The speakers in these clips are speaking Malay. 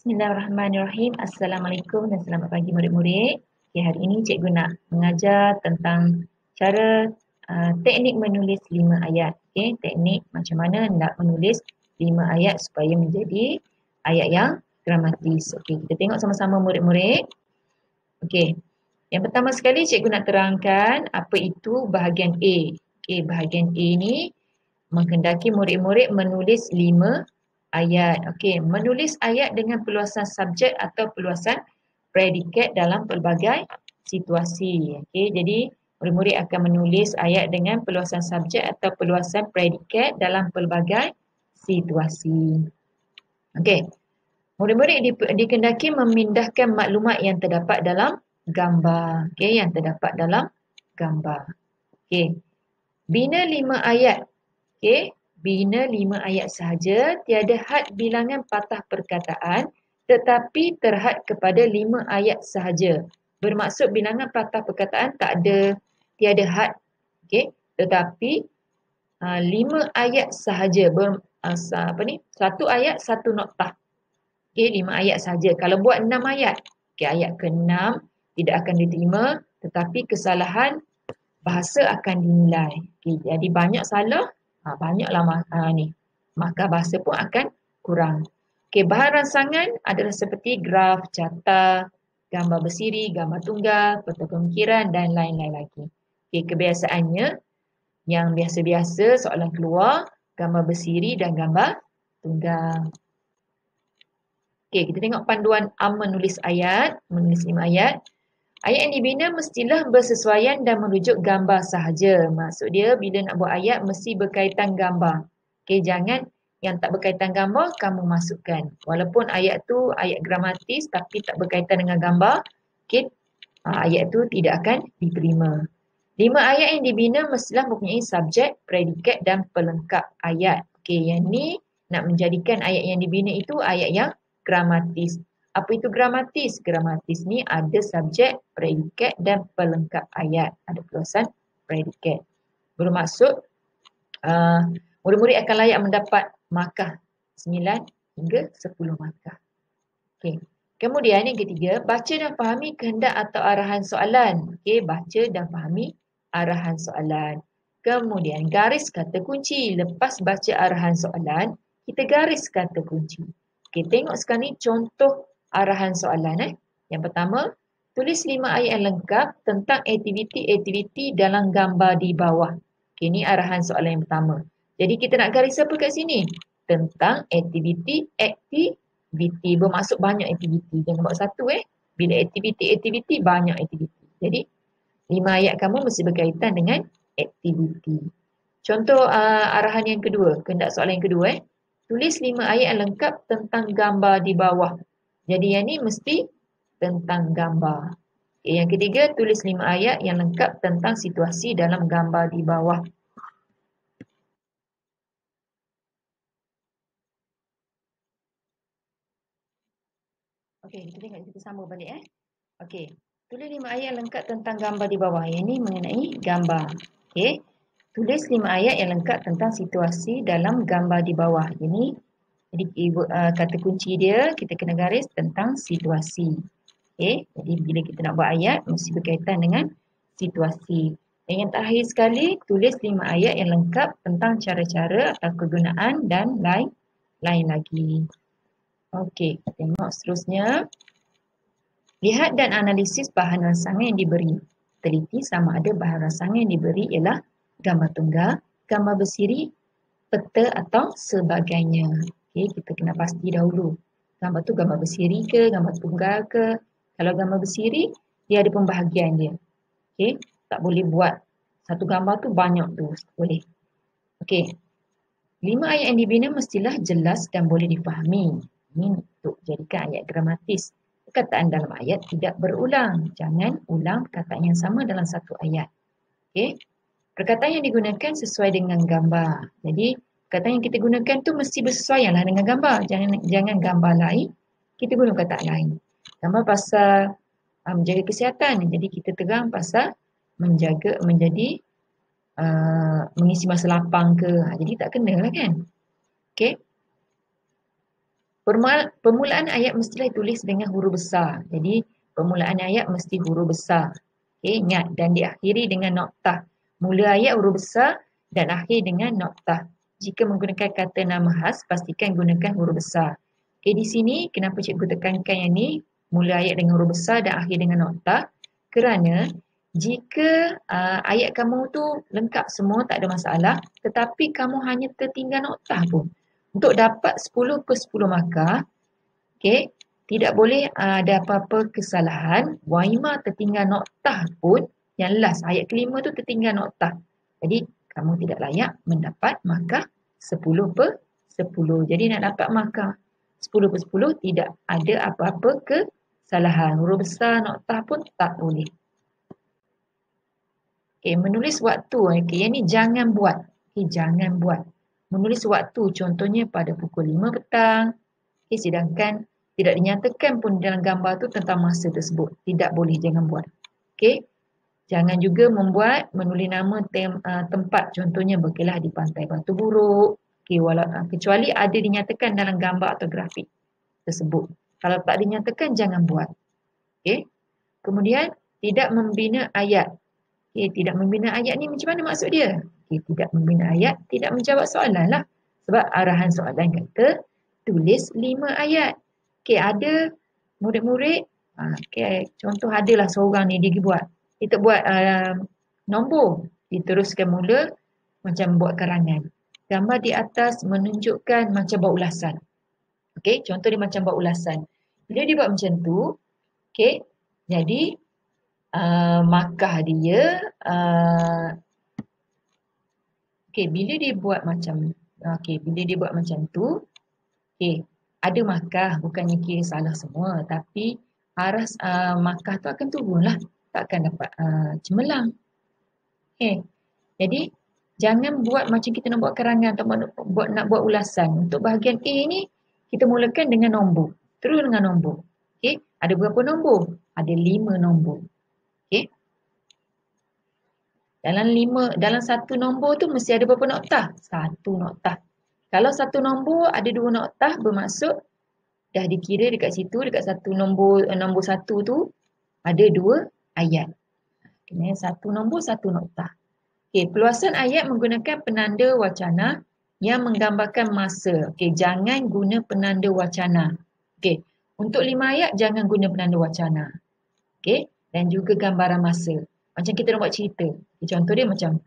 Bismillahirrahmanirrahim. Assalamualaikum dan selamat pagi murid-murid. Okay, hari ini cikgu nak mengajar tentang cara teknik menulis 5 ayat. Okay, teknik macam mana nak menulis 5 ayat supaya menjadi ayat yang gramatis. Okay, kita tengok sama-sama murid-murid. Okay, yang pertama sekali cikgu nak terangkan apa itu bahagian A. Okay, bahagian A ni menghendaki murid-murid menulis 5 ayat. Okey, menulis ayat dengan perluasan subjek atau perluasan predikat dalam pelbagai situasi. Okey, jadi murid-murid akan menulis ayat dengan perluasan subjek atau perluasan predikat dalam pelbagai situasi. Okey. Murid-murid dikehendaki memindahkan maklumat yang terdapat dalam gambar. Okey, yang terdapat dalam gambar. Okey. Bina 5 ayat. Okey. Bina 5 ayat sahaja, tiada had bilangan patah perkataan tetapi terhad kepada 5 ayat sahaja. Bermaksud bilangan patah perkataan tak ada, tiada had. Okey, tetapi 5 ayat sahaja. Satu ayat satu noktah. Okey, 5 ayat sahaja. Kalau buat 6 ayat, okey, ayat ke-6 tidak akan diterima tetapi kesalahan bahasa akan dinilai. Okey, jadi banyak salah, banyaklah ni. Markah bahasa pun akan kurang. Okey, bahan rangsangan adalah seperti graf, carta, gambar bersiri, gambar tunggal, peta pemikiran dan lain-lain lagi. Okey, kebiasaannya yang biasa-biasa soalan keluar, gambar bersiri dan gambar tunggal. Okey, kita tengok panduan menulis ayat, menulis 5 ayat. Ayat yang dibina mestilah bersesuaian dan merujuk gambar sahaja. Maksud dia bila nak buat ayat mesti berkaitan gambar. Okey, jangan yang tak berkaitan gambar kamu masukkan. Walaupun ayat tu ayat gramatis tapi tak berkaitan dengan gambar, okey, ayat tu tidak akan diterima. 5 ayat yang dibina mestilah mempunyai subjek, predikat dan pelengkap ayat. Okey, yang ni nak menjadikan ayat yang dibina itu ayat yang gramatis. Apa itu gramatis? Gramatis ni ada subjek, predikat dan pelengkap ayat. Ada perluasan predikat. Bermaksud murid-murid akan layak mendapat markah 9 hingga 10 markah. Okey. Kemudian yang ketiga, baca dan fahami kehendak atau arahan soalan. Okey, baca dan fahami arahan soalan. Kemudian garis kata kunci. Lepas baca arahan soalan, kita garis kata kunci. Okey, tengok sekarang ni contoh arahan soalan. Yang pertama, tulis 5 ayat yang lengkap tentang aktiviti-aktiviti dalam gambar di bawah. Okey, ni arahan soalan yang pertama. Jadi kita nak garis apa kat sini? Tentang aktiviti. Bermaksud banyak aktiviti. Jangan buat satu Bila aktiviti-aktiviti, banyak aktiviti. Jadi 5 ayat kamu mesti berkaitan dengan aktiviti. Contoh arahan yang kedua, kehendak soalan yang kedua tulis 5 ayat yang lengkap tentang gambar di bawah. Jadi yang ni mesti tentang gambar. Okay, yang ketiga, tulis 5 ayat yang lengkap tentang situasi dalam gambar di bawah. Okey, kita tengok, kita sambung balik Okey, tulis 5 ayat yang lengkap tentang gambar di bawah. Yang ni mengenai gambar. Okey, tulis 5 ayat yang lengkap tentang situasi dalam gambar di bawah. Ini jadi kata kunci dia kita kena garis tentang situasi. Okey, jadi bila kita nak buat ayat mesti berkaitan dengan situasi. Dan yang terakhir sekali, tulis 5 ayat yang lengkap tentang cara-cara atau kegunaan dan lain lagi. Okey, tengok seterusnya. Lihat dan analisis bahan rangsangan yang diberi. Teliti sama ada bahan rangsangan yang diberi ialah gambar tunggal, gambar bersiri, peta atau sebagainya. Okey, kita kena pasti dahulu. Gambar tu gambar bersiri ke, gambar tunggal ke. Kalau gambar bersiri, dia ada pembahagian dia. Okey, tak boleh buat satu gambar tu banyak tu. Tak boleh. Okey, 5 ayat yang dibina mestilah jelas dan boleh difahami. Ini untuk jadikan ayat gramatis. Perkataan dalam ayat tidak berulang. Jangan ulang perkataan yang sama dalam satu ayat. Okey, perkataan yang digunakan sesuai dengan gambar. Jadi, perkataan yang kita gunakan tu mesti bersesuaian lah dengan gambar. Jangan gambar lain, kita guna perkataan lain. Gambar pasal menjaga kesihatan. Jadi kita terang pasal menjadi mengisi masa lapang ke. Jadi tak kena lah kan. Okey. Permulaan ayat mestilah ditulis dengan huruf besar. Jadi permulaan ayat mesti huruf besar. Okey, ingat, dan diakhiri dengan noktah. Mula ayat huruf besar dan akhir dengan noktah. Jika menggunakan kata nama khas, pastikan gunakan huruf besar. Okey, di sini kenapa cikgu tekankan yang ni, mula ayat dengan huruf besar dan akhir dengan noktah? Kerana jika ayat kamu tu lengkap semua, tak ada masalah, tetapi kamu hanya tertinggal noktah pun, untuk dapat 10 per 10 markah, okay, tidak boleh ada apa-apa kesalahan. Waima tertinggal noktah pun, yang last ayat kelima tu tertinggal noktah. Jadi kamu tidak layak mendapat markah 10 per 10. Jadi nak dapat markah 10 per 10 tidak ada apa-apa kesalahan. Huruf besar noktah pun tak boleh. Okay, menulis waktu. Okay, yang ni jangan buat. Okay, jangan buat. Menulis waktu contohnya pada pukul 5 petang. Okay, sedangkan tidak dinyatakan pun dalam gambar tu tentang masa tersebut. Tidak boleh, jangan buat. Okay. Jangan juga membuat menulis nama tempat, contohnya berkelah di pantai Batu Buruk. Okay, kecuali ada dinyatakan dalam gambar atau grafik tersebut. Kalau tak dinyatakan, jangan buat. Okay. Kemudian, tidak membina ayat. Okay, tidak membina ayat ni macam mana maksud dia? Okay, tidak membina ayat, tidak menjawab soalan lah. Sebab arahan soalan kata, tulis 5 ayat. Okay, ada murid-murid, okay, contoh adalah seorang ni dia buat. Kita buat nombor, diteruskan mula macam buat karangan. Gambar di atas menunjukkan macam buat ulasan. Okay, contoh dia macam buat ulasan. Bila dia buat macam tu, okay, jadi markah dia bila dia buat macam tu, ada markah, bukannya kira salah semua, tapi arah markah tu akan turunlah, tak akan dapat cemerlang. Jadi jangan buat macam kita nak buat karangan atau nak buat ulasan. Untuk bahagian A ni kita mulakan dengan nombor, terus dengan nombor. Ada berapa nombor? Ada 5 nombor. Dalam satu nombor tu mesti ada berapa noktah? 1 noktah. Kalau satu nombor ada 2 noktah, bermaksud dah dikira dekat situ, dekat satu nombor 1 tu ada 2 ayat. Kena 1 nombor 1 noktah. Peluasan ayat menggunakan penanda wacana yang menggambarkan masa. Jangan guna penanda wacana. Untuk 5 ayat jangan guna penanda wacana. Dan juga gambaran masa. Macam kita nak buat cerita. Contoh dia macam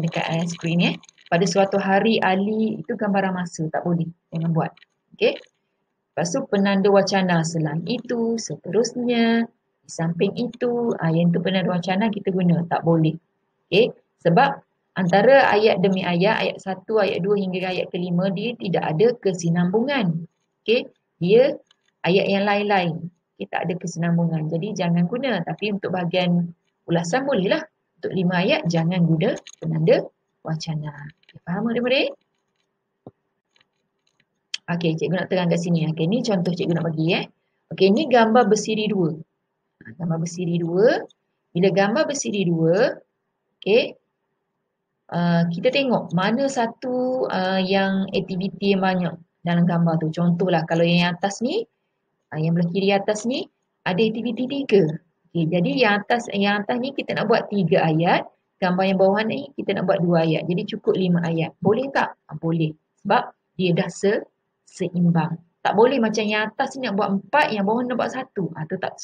dekat skrin ni. Pada suatu hari Ali, itu gambaran masa. Tak boleh. Jangan buat. Lepas tu penanda wacana. Selain itu, seterusnya. Di samping itu, yang tu penanda wacana kita guna. Tak boleh. Sebab antara ayat demi ayat 1, ayat 2 hingga ayat kelima, dia tidak ada kesinambungan. Dia ayat yang lain-lain. Tak ada kesinambungan. Jadi jangan guna. Tapi untuk bahagian ulasan bolehlah. Untuk 5 ayat jangan guna penanda wacana. Faham adik-adik? Cikgu nak terang kat sini. Ni contoh cikgu nak bagi. Ni gambar bersiri 2. Gambar bersiri 2. Bila gambar bersiri 2, kita tengok mana satu yang aktiviti yang banyak dalam gambar tu. Contohlah kalau yang atas ni, yang belah kiri atas ni ada aktiviti 3. Jadi yang atas ni kita nak buat 3 ayat. Gambar yang bawah ni kita nak buat 2 ayat. Jadi cukup 5 ayat. Boleh tak? Boleh. Sebab dia dah seimbang. Tak boleh macam yang atas ni nak buat 4, yang bawah nak buat 1. Tu tak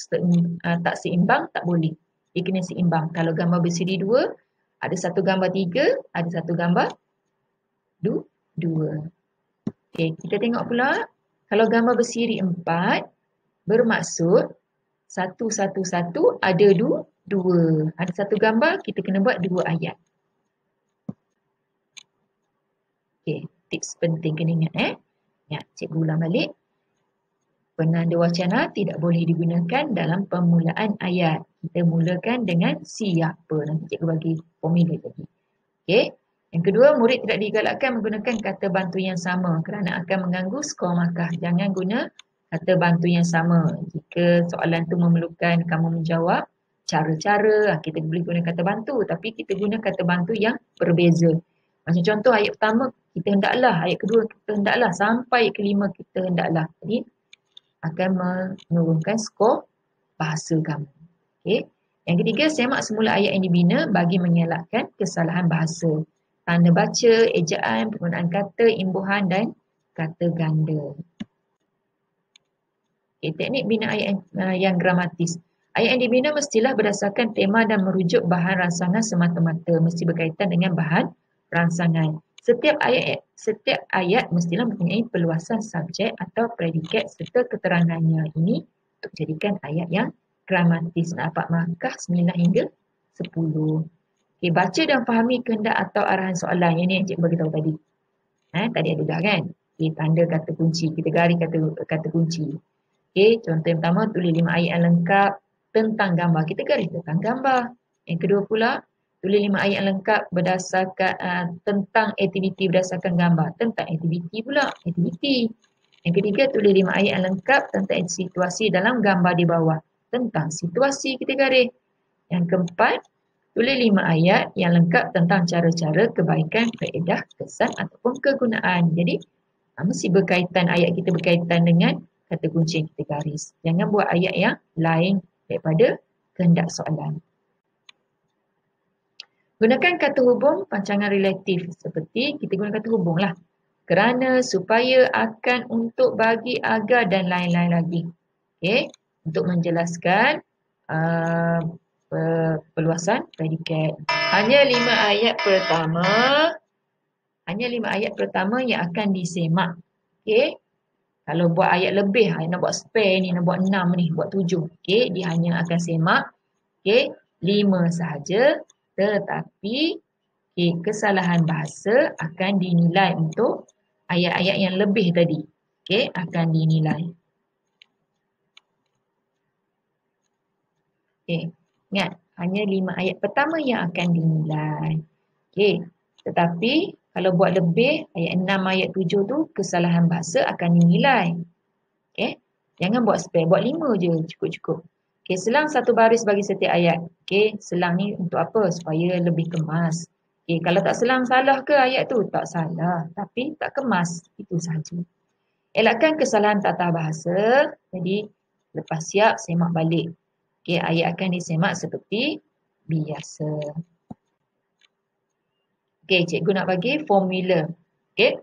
seimbang, tak boleh. Dia kena seimbang. Kalau gambar bersiri 2, ada satu gambar 3, ada satu gambar 2. Kita tengok pula. Kalau gambar bersiri 4, bermaksud 1, 1, 1 ada 2. Ada satu gambar, kita kena buat 2 ayat. Tips penting kena ingat. Cikgu ulang balik. Penanda wacana tidak boleh digunakan dalam permulaan ayat. Kita mulakan dengan siapa. Nanti cikgu bagi formula tadi. Yang kedua, murid tidak digalakkan menggunakan kata bantu yang sama kerana akan mengganggu skor markah. Jangan guna kata bantu yang sama. Jika soalan tu memerlukan kamu menjawab cara-cara, kita boleh guna kata bantu. Tapi kita guna kata bantu yang berbeza. Macam contoh ayat pertama, kita hendaklah, ayat kedua kita hendaklah, sampai ayat kelima kita hendaklah. Jadi akan menurunkan skor bahasa kamu. Okey. Yang ketiga, semak semula ayat yang dibina bagi mengelakkan kesalahan bahasa. Tanda baca, ejaan, penggunaan kata, imbuhan dan kata ganda. Okay, teknik bina ayat yang gramatis. Ayat yang dibina mestilah berdasarkan tema dan merujuk bahan rangsangan semata-mata. Mesti berkaitan dengan bahan rangsangan. Setiap ayat mestilah mempunyai perluasan subjek atau predikat serta keterangannya. Ini untuk jadikan ayat yang gramatis. Nak dapat markah 9 hingga 10. Okay, baca dan fahami kehendak atau arahan soalan. Yang ni yang cikgu beritahu tadi. Tadi ada dah kan? Okay, tanda kata kunci. Kita garis kata kunci. Okay, contoh yang pertama, tulis 5 ayat yang lengkap tentang gambar. Kita garis tentang gambar. Yang kedua pula, tulis 5 ayat yang lengkap berdasarkan tentang aktiviti berdasarkan gambar. Tentang aktiviti pula, aktiviti. Yang ketiga, tulis 5 ayat yang lengkap tentang situasi dalam gambar di bawah. Tentang situasi, kita garis. Yang keempat, tulis 5 ayat yang lengkap tentang cara-cara, kebaikan, faedah, kesan ataupun kegunaan. Jadi, mesti berkaitan, ayat kita berkaitan dengan kata kunci yang kita garis. Jangan buat ayat yang lain daripada kehendak soalan. Gunakan kata hubung pancangan relatif. Seperti kita guna kata hubung lah. Kerana, supaya, akan, untuk, bagi, agar dan lain-lain lagi. Okay. Untuk menjelaskan perluasan predikat. Hanya 5 ayat pertama yang akan disemak. Okay. Kalau buat ayat lebih, nak buat spare ni, nak buat 6 ni, buat 7. Okay, dia hanya akan semak 5 sahaja. Tetapi kesalahan bahasa akan dinilai untuk ayat-ayat yang lebih tadi. Okay, akan dinilai. Okay, ingat, hanya 5 ayat pertama yang akan dinilai. Okay, tetapi kalau buat lebih, ayat 6, ayat 7 tu, kesalahan bahasa akan dinilai. Okay. Jangan buat spare, buat 5 je, cukup-cukup. Okay, selang satu baris bagi setiap ayat. Okay, selang ni untuk apa? Supaya lebih kemas. Okay, kalau tak selang salah ke ayat tu? Tak salah, tapi tak kemas. Itu sahaja. Elakkan kesalahan tata bahasa. Jadi, lepas siap, semak balik. Okay, ayat akan disemak seperti biasa. Okay, cikgu nak bagi formula. Okay.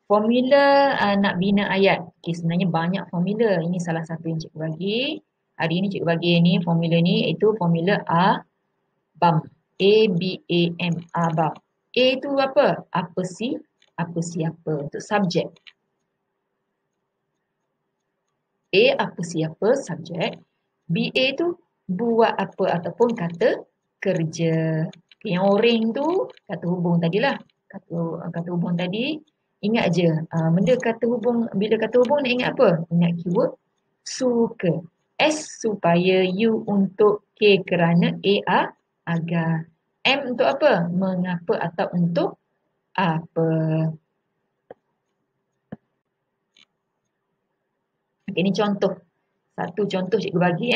Formula nak bina ayat. Okay, sebenarnya banyak formula. Ini salah satu yang cikgu bagi. Hari ini cikgu bagi ni formula ni iaitu formula ABAM. A-B-A-M. ABAM. A itu apa? Apa si? Apa siapa? Untuk subjek. A apa siapa? Subjek. B-A tu buat apa ataupun kata kerja. Okay, yang orange tu kata hubung tadilah. Kata hubung tadi. Ingat je, benda kata hubung, bila kata hubung nak ingat apa? Ingat keyword suka. S supaya, U untuk, K kerana, A agar. M untuk apa? Mengapa atau untuk apa. Okay, ini contoh. Satu contoh cikgu bagi.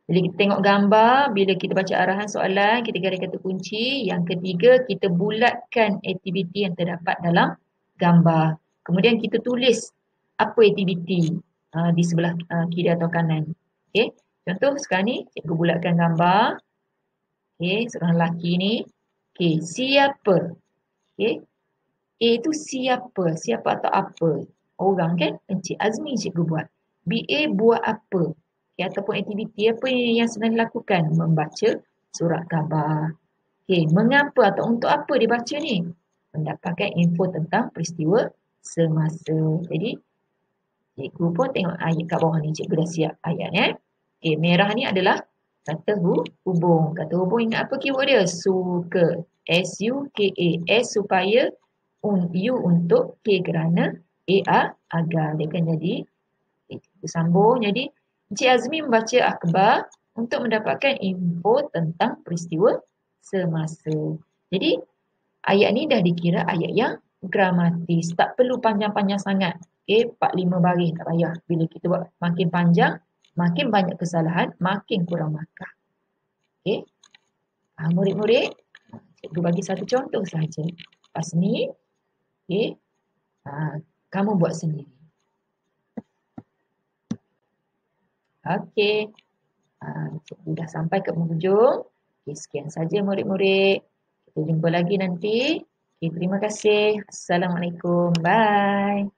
Bila kita tengok gambar, bila kita baca arahan soalan, kita garis kata kunci. Yang ketiga, kita bulatkan aktiviti yang terdapat dalam gambar. Kemudian kita tulis apa aktiviti di sebelah kiri atau kanan. Okay. Contoh sekarang ni, cikgu bulatkan gambar. Okay, seorang lelaki ni. Okay, siapa? Okay. A itu siapa? Siapa atau apa? Orang kan? Encik Azmi cikgu buat. BA buat apa? Okay, ataupun aktiviti apa yang sedang dilakukan? Membaca surat khabar. Okay, mengapa atau untuk apa dibaca ni? Mendapatkan info tentang peristiwa semasa. Jadi, cikgu pun tengok ayat kat bawah ni. Cikgu dah siap ayat. Okay, merah ni adalah kata hubung. Kata hubung ingat apa keyword dia? Suka. S-U-K-A. S supaya, U untuk, K kerana, A agar. Dia akan jadi, cikgu sambung. Jadi, Encik Azmi membaca akhbar untuk mendapatkan info tentang peristiwa semasa. Jadi, ayat ni dah dikira ayat yang gramatis. Tak perlu panjang-panjang sangat. Okay, 4-5 baris tak payah. Bila kita buat makin panjang, makin banyak kesalahan, makin kurang markah. Okay. Murid-murid, cikgu bagi satu contoh sahaja. Lepas ni, Okey. Kamu buat sendiri. Okey. Cikgu dah sampai ke penghujung. Okey, sekian saja murid-murid. Kita jumpa lagi nanti. Okey, terima kasih. Assalamualaikum. Bye.